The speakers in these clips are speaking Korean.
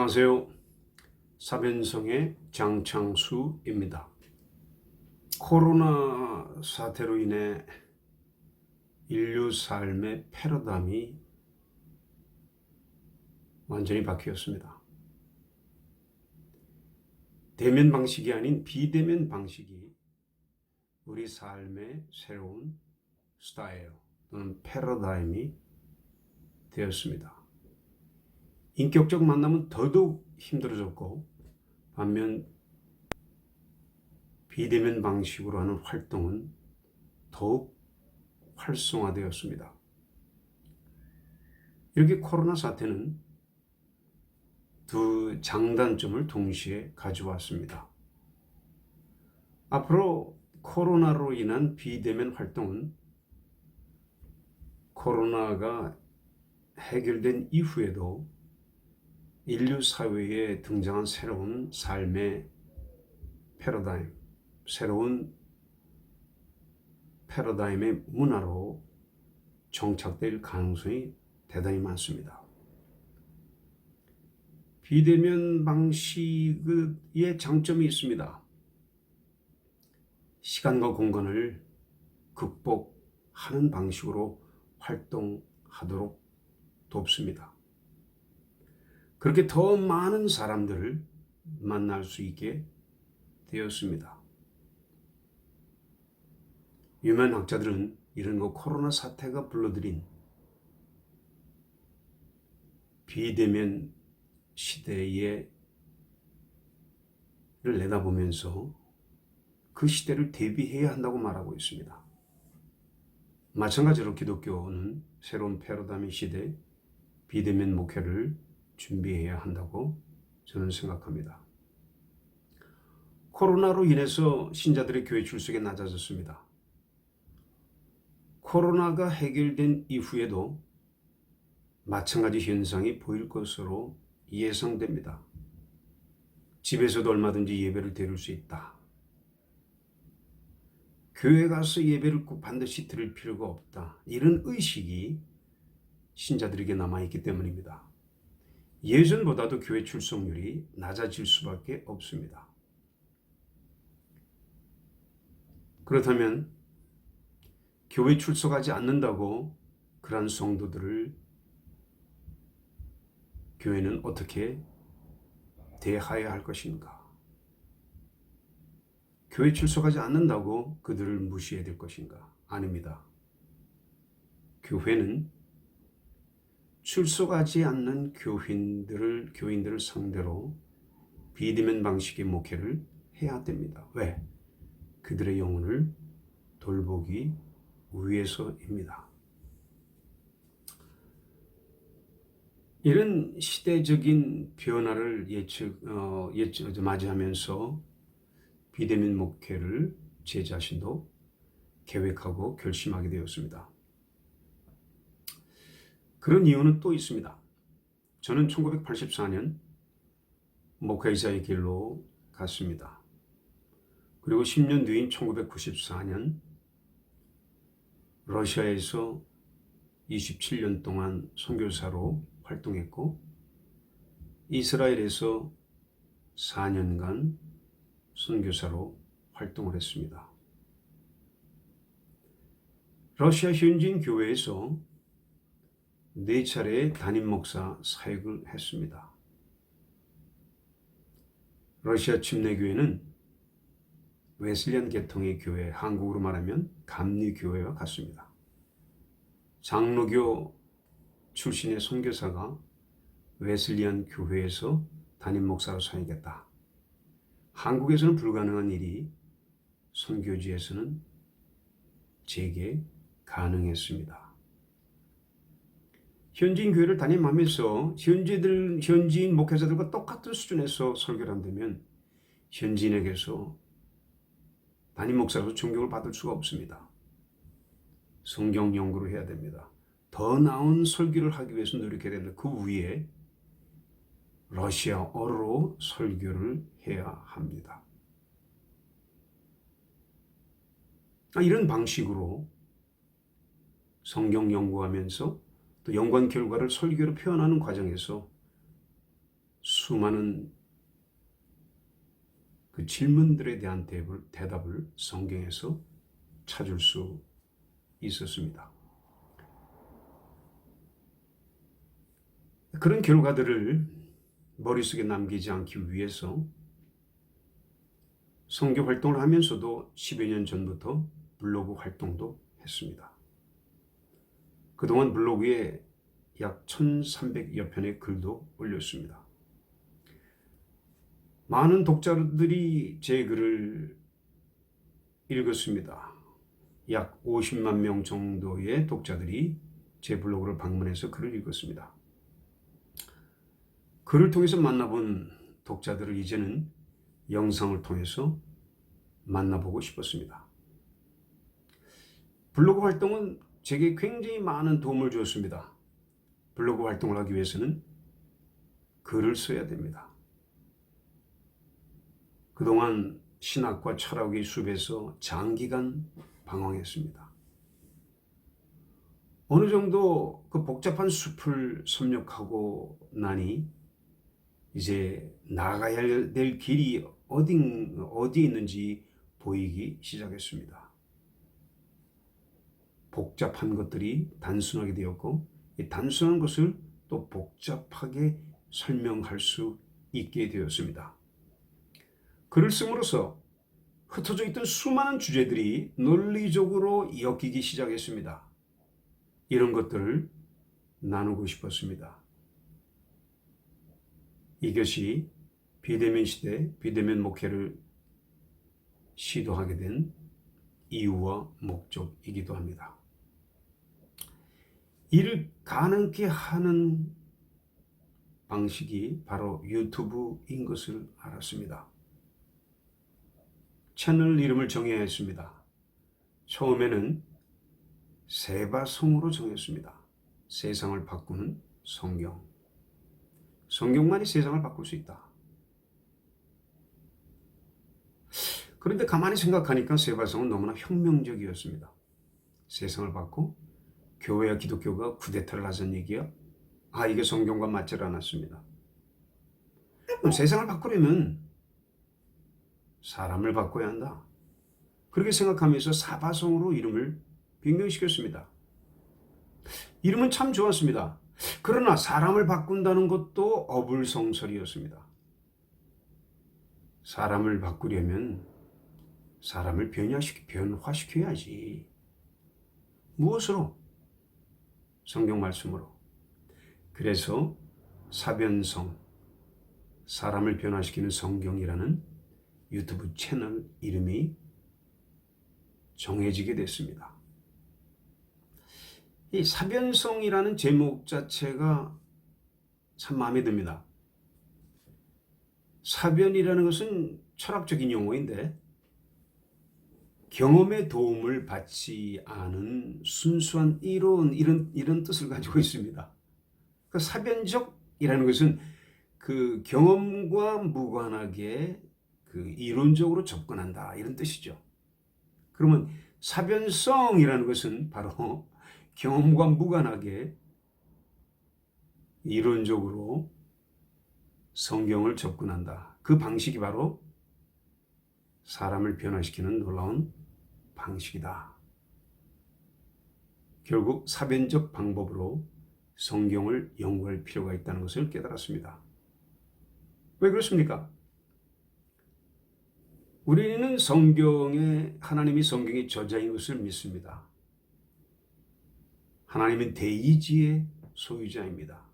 안녕하세요. 사변성의 장창수입니다. 코로나 사태로 인해 인류 삶의 패러다임이 완전히 바뀌었습니다. 대면 방식이 아닌 비대면 방식이 우리 삶의 새로운 스타일 또는 패러다임이 되었습니다. 인격적 만남은 더더욱 힘들어졌고, 반면 비대면 방식으로 하는 활동은 더욱 활성화되었습니다. 이렇게 코로나 사태는 두 장단점을 동시에 가져왔습니다. 앞으로 코로나로 인한 비대면 활동은 코로나가 해결된 이후에도 인류 사회에 등장한 새로운 삶의 패러다임, 새로운 패러다임의 문화로 정착될 가능성이 대단히 많습니다. 비대면 방식의 장점이 있습니다. 시간과 공간을 극복하는 방식으로 활동하도록 돕습니다. 그렇게 더 많은 사람들을 만날 수 있게 되었습니다. 유명 학자들은 이런 코로나 사태가 불러들인 비대면 시대를 내다보면서 그 시대를 대비해야 한다고 말하고 있습니다. 마찬가지로 기독교는 새로운 패러다임 시대 비대면 목회를 준비해야 한다고 저는 생각합니다. 코로나로 인해서 신자들의 교회 출석이 낮아졌습니다. 코로나가 해결된 이후에도 마찬가지 현상이 보일 것으로 예상됩니다. 집에서도 얼마든지 예배를 드릴 수 있다. 교회 가서 예배를 꼭 반드시 드릴 필요가 없다. 이런 의식이 신자들에게 남아있기 때문입니다. 예전보다도 교회 출석률이 낮아질 수밖에 없습니다. 그렇다면 교회 출석하지 않는다고 그러한 성도들을 교회는 어떻게 대해야 할 것인가? 교회 출석하지 않는다고 그들을 무시해야 될 것인가? 아닙니다. 교회는 출석하지 않는 교인들을 상대로 비대면 방식의 목회를 해야 됩니다. 왜? 그들의 영혼을 돌보기 위해서입니다. 이런 시대적인 변화를 맞이하면서 비대면 목회를 제 자신도 계획하고 결심하게 되었습니다. 그런 이유는 또 있습니다. 저는 1984년 목회자의 길로 갔습니다. 그리고 10년 뒤인 1994년 러시아에서 27년 동안 선교사로 활동했고, 이스라엘에서 4년간 선교사로 활동을 했습니다. 러시아 현지인 교회에서 4차례 담임 목사 사역을 했습니다. 러시아 침례교회는 웨슬리안 계통의 교회, 한국으로 말하면 감리교회와 같습니다. 장로교 출신의 선교사가 웨슬리안 교회에서 담임 목사로 사역했다. 한국에서는 불가능한 일이 선교지에서는 제게 가능했습니다. 현지인 교회를 담임하면서 현지인 목회자들과 똑같은 수준에서 설교를 한다면 현지인에게서 담임 목사로서 존경을 받을 수가 없습니다. 성경 연구를 해야 됩니다. 더 나은 설교를 하기 위해서 노력해야 됩니다. 그 위에 러시아어로 설교를 해야 합니다. 이런 방식으로 성경 연구하면서 또 연구한 결과를 설교로 표현하는 과정에서 수많은 그 질문들에 대한 대답을 성경에서 찾을 수 있었습니다. 그런 결과들을 머릿속에 남기지 않기 위해서 선교 활동을 하면서도 10여 년 전부터 블로그 활동도 했습니다. 그동안 블로그에 약 1,300여 편의 글도 올렸습니다. 많은 독자들이 제 글을 읽었습니다. 약 50만 명 정도의 독자들이 제 블로그를 방문해서 글을 읽었습니다. 글을 통해서 만나본 독자들을 이제는 영상을 통해서 만나보고 싶었습니다. 블로그 활동은 제게 굉장히 많은 도움을 주었습니다. 블로그 활동을 하기 위해서는 글을 써야 됩니다. 그동안 신학과 철학의 숲에서 장기간 방황했습니다. 어느 정도 그 복잡한 숲을 섭렵하고 나니 이제 나아가야 될 길이 어디에 있는지 보이기 시작했습니다. 복잡한 것들이 단순하게 되었고 이 단순한 것을 또 복잡하게 설명할 수 있게 되었습니다. 글을 씀으로써 흩어져 있던 수많은 주제들이 논리적으로 엮이기 시작했습니다. 이런 것들을 나누고 싶었습니다. 이것이 비대면 시대, 비대면 목회를 시도하게 된 이유와 목적이기도 합니다. 이를 가능케 하는 방식이 바로 유튜브인 것을 알았습니다. 채널 이름을 정해야 했습니다. 처음에는 세바성으로 정했습니다. 세상을 바꾸는 성경. 성경만이 세상을 바꿀 수 있다. 그런데 가만히 생각하니까 세바성은 너무나 혁명적이었습니다. 세상을 바꾸고 교회와 기독교가 쿠데타를 하자는 얘기야? 이게 성경과 맞지 않았습니다. 그럼 세상을 바꾸려면 사람을 바꿔야 한다. 그렇게 생각하면서 사바성으로 이름을 변경시켰습니다. 이름은 참 좋았습니다. 그러나 사람을 바꾼다는 것도 어불성설이었습니다. 사람을 바꾸려면 사람을 변화시켜야지. 무엇으로? 성경 말씀으로. 그래서 사변성, 사람을 변화시키는 성경이라는 유튜브 채널 이름이 정해지게 됐습니다. 이 사변성이라는 제목 자체가 참 마음에 듭니다. 사변이라는 것은 철학적인 용어인데 경험의 도움을 받지 않은 순수한 이론 이런 뜻을 가지고 있습니다. 그 사변적이라는 것은 그 경험과 무관하게 그 이론적으로 접근한다 이런 뜻이죠. 그러면 사변성이라는 것은 바로 경험과 무관하게 이론적으로 성경을 접근한다. 그 방식이 바로 사람을 변화시키는 놀라운 방식이다. 결국 사변적 방법으로 성경을 연구할 필요가 있다는 것을 깨달았습니다. 왜 그렇습니까? 우리는 하나님이 성경의 저자인 것을 믿습니다. 하나님은 대의지의 소유자입니다.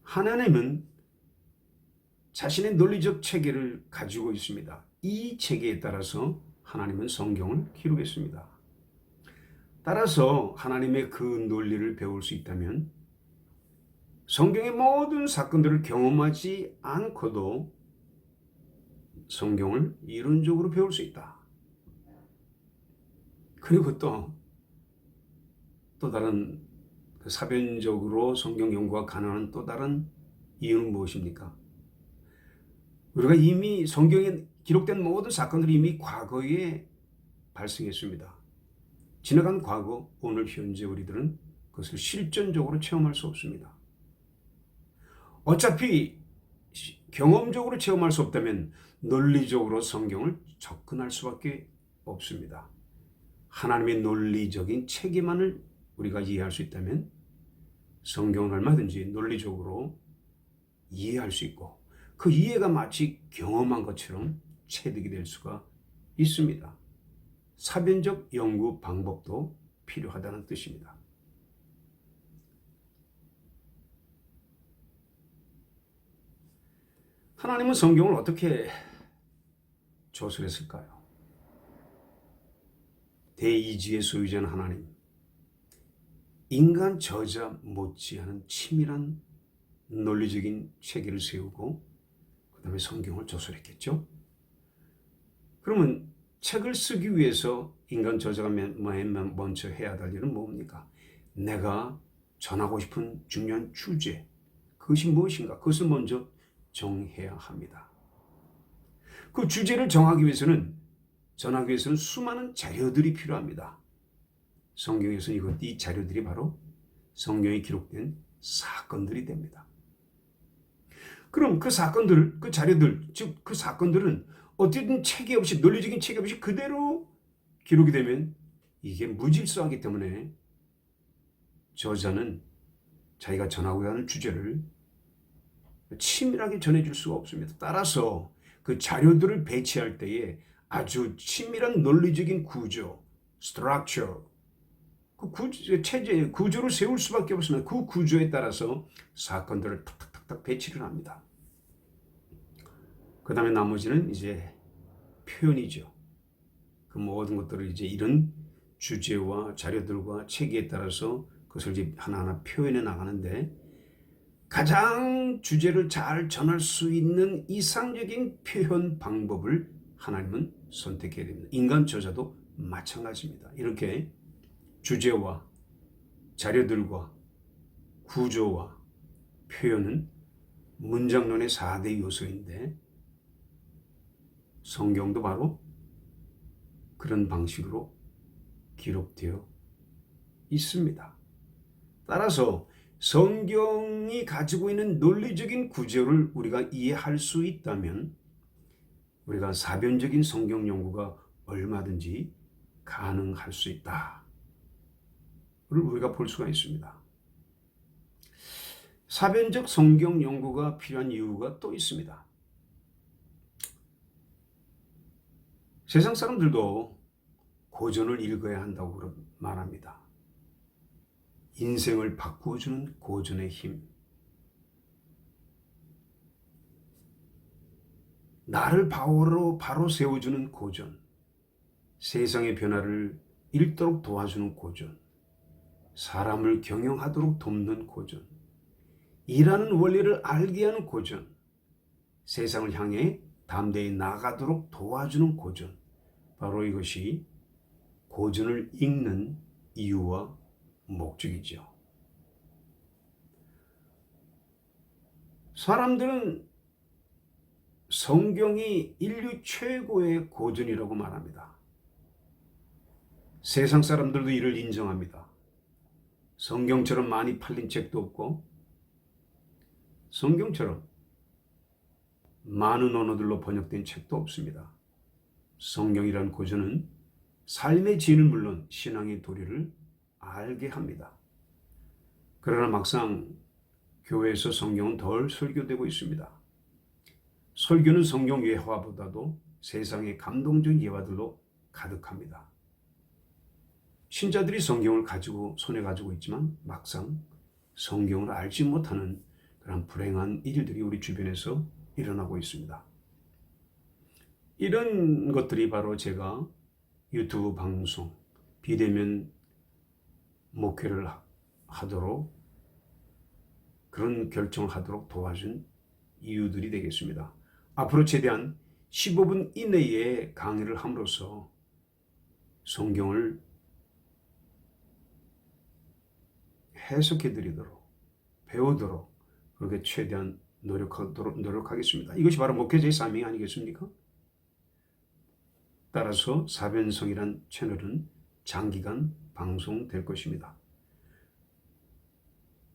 하나님은 자신의 논리적 체계를 가지고 있습니다. 이 체계에 따라서 하나님은 성경을 기록했습니다. 따라서 하나님의 그 논리를 배울 수 있다면 성경의 모든 사건들을 경험하지 않고도 성경을 이론적으로 배울 수 있다. 그리고 또 다른 사변적으로 성경 연구가 가능한 또 다른 이유는 무엇입니까? 우리가 이미 성경에 기록된 모든 사건들이 이미 과거에 발생했습니다. 지나간 과거, 오늘, 현재 우리들은 그것을 실존적으로 체험할 수 없습니다. 어차피 경험적으로 체험할 수 없다면 논리적으로 성경을 접근할 수밖에 없습니다. 하나님의 논리적인 체계만을 우리가 이해할 수 있다면 성경은 얼마든지 논리적으로 이해할 수 있고 그 이해가 마치 경험한 것처럼 체득이 될 수가 있습니다. 사변적 연구 방법도 필요하다는 뜻입니다. 하나님은 성경을 어떻게 저술했을까요? 대이지의 소유자는 하나님, 인간 저자 못지않은 치밀한 논리적인 체계를 세우고 그 다음에 성경을 저술했겠죠. 그러면 책을 쓰기 위해서 인간 저자가 먼저 해야 할 일은 뭡니까? 내가 전하고 싶은 중요한 주제, 그것이 무엇인가? 그것을 먼저 정해야 합니다. 그 주제를 전하기 위해서는 수많은 자료들이 필요합니다. 성경에서는 이 자료들이 바로 성경에 기록된 사건들이 됩니다. 그럼 그 사건들, 그 자료들, 즉 그 사건들은 어쨌든 체계 없이, 논리적인 체계 없이 그대로 기록이 되면 이게 무질서하기 때문에 저자는 자기가 전하고자 하는 주제를 치밀하게 전해줄 수가 없습니다. 따라서 그 자료들을 배치할 때에 아주 치밀한 논리적인 구조, structure, 체제, 구조를 세울 수밖에 없습니다. 그 구조에 따라서 사건들을 탁탁탁탁 배치를 합니다. 그 다음에 나머지는 이제 표현이죠. 그 모든 것들을 이제 이런 주제와 자료들과 체계에 따라서 그것을 이제 하나하나 표현해 나가는데 가장 주제를 잘 전할 수 있는 이상적인 표현 방법을 하나님은 선택해야 됩니다. 인간 저자도 마찬가지입니다. 이렇게 주제와 자료들과 구조와 표현은 문장론의 4대 요소인데 성경도 바로 그런 방식으로 기록되어 있습니다. 따라서 성경이 가지고 있는 논리적인 구조를 우리가 이해할 수 있다면 우리가 사변적인 성경 연구가 얼마든지 가능할 수 있다. 를 우리가 볼 수가 있습니다. 사변적 성경 연구가 필요한 이유가 또 있습니다. 세상 사람들도 고전을 읽어야 한다고 말합니다. 인생을 바꾸어주는 고전의 힘. 나를 바로 세워주는 고전. 세상의 변화를 읽도록 도와주는 고전. 사람을 경영하도록 돕는 고전. 일하는 원리를 알게 하는 고전. 세상을 향해 담대히 나가도록 도와주는 고전. 바로 이것이 고전을 읽는 이유와 목적이죠. 사람들은 성경이 인류 최고의 고전이라고 말합니다. 세상 사람들도 이를 인정합니다. 성경처럼 많이 팔린 책도 없고 성경처럼 많은 언어들로 번역된 책도 없습니다. 성경이란 고전은 삶의 진은 물론 신앙의 도리를 알게 합니다. 그러나 막상 교회에서 성경은 덜 설교되고 있습니다. 설교는 성경 예화보다도 세상의 감동적인 예화들로 가득합니다. 신자들이 성경을 손에 가지고 있지만 막상 성경을 알지 못하는 그런 불행한 일들이 우리 주변에서 일어나고 있습니다. 이런 것들이 바로 제가 유튜브 방송, 비대면 목회를 하도록 그런 결정을 하도록 도와준 이유들이 되겠습니다. 앞으로 최대한 15분 이내에 강의를 함으로써 성경을 해석해 드리도록 배우도록 그렇게 최대한 노력하겠습니다. 이것이 바로 목회자의 사명이 아니겠습니까? 따라서 사변성이란 채널은 장기간 방송될 것입니다.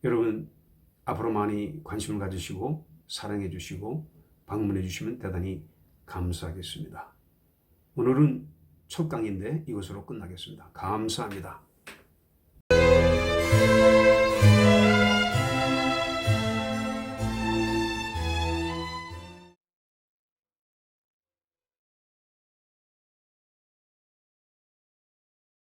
여러분 앞으로 많이 관심을 가지시고 사랑해 주시고 방문해 주시면 대단히 감사하겠습니다. 오늘은 첫 강의인데 이것으로 끝나겠습니다. 감사합니다.